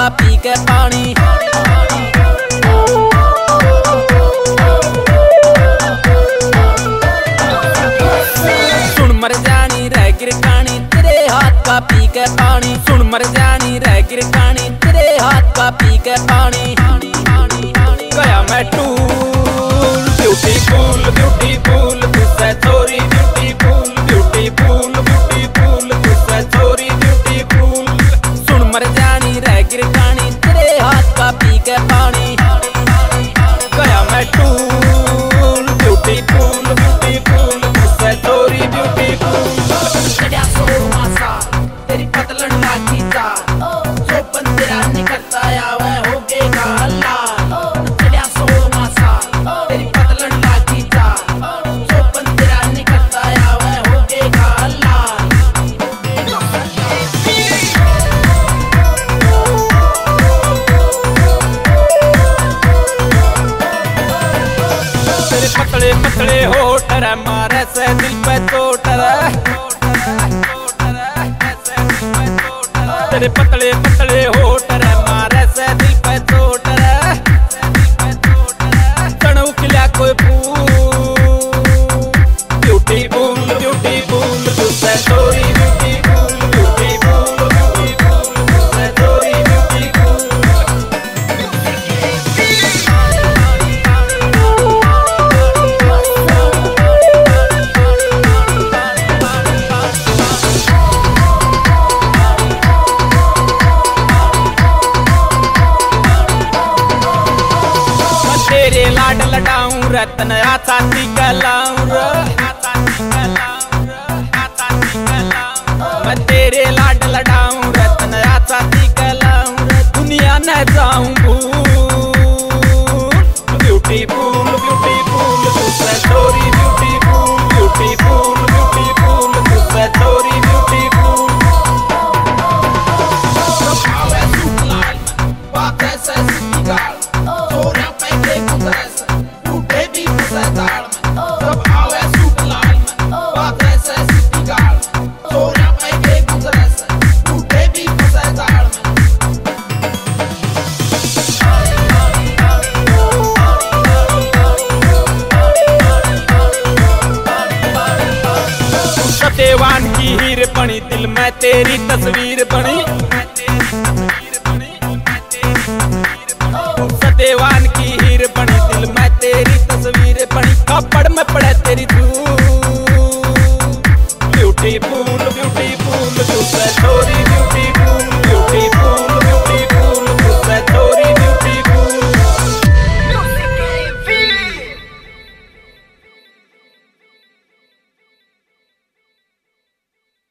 का पी के पानी। सुन मर जानी रह गिर कहानी तेरे हाथ का पी के पानी। सुन मर जानी रह गिर कहानी तेरे हाथ का पी के पानी। गया मैं टूल ब्यूटीफुल ब्यूटीफुल तुझसे थोड़ी ब्यूटीफुल ब्यूटीफुल ब्यूटीफुल तुझसे थोड़ी ब्यूटीफुल। सुन मर जानी रह गिर कहानी तेरे हाथ का पी के पानी। गया मैं टूल ब्यूटीफुल ब्यूटीफुल तुझसे थोड़ी ब्यूटीफुल। चढ़िया सो मासा तेरी पतलन लाठी चाल जो बंदेरा निकलता आवे हो गेगा लाल। चढ़िया सो मासा तेरी पतलन लाठी चाल जो बंदेरा निकलता आवे हो गेगा लाल। तेरे पतले पतले होठ रे मारे से दिल पे चोट रे। तेरे पतले पतले होठ रे मारे से दिल पे चोट रे। तणु खिला कोई फूल ब्यूटीफुल ब्यूटीफुल तुझसे थोड़ी ब्यूटीफुल ब्यूटीफुल ब्यूटीफुल तुझसे थोड़ी ब्यूटीफुल। तेरे लाड लडाऊं रतन आताती कलाऊं मैं तेरे लाड लडाऊं रतन आताती कलाऊं दुनिया न जाऊं भूल। ब्यूटीफुल ब्यूटीफुल तुझसे थोड़ी ब्यूटीफुल ब्यूटीफुल ब्यूटीफुल तुझसे थोड़ी ब्यूटीफुल। आवे सूट लाल बात ऐसे सीधी गाल छोरा पैके गुजरस टूटे भी फंसे ताल में। जब आवे सूट लाल में बात ऐसे सीधी गाल छोरा पैके गुजरस टूटे भी फंसे ताल में। सत्यवान की हीर बनी दिल में तेरी तस्वीर बनी। सत्यवान की हीर बनी दिल में तेरी तस्वीर बनी। कपड़ में पड़े तेरी धूल ब्यूटीफुल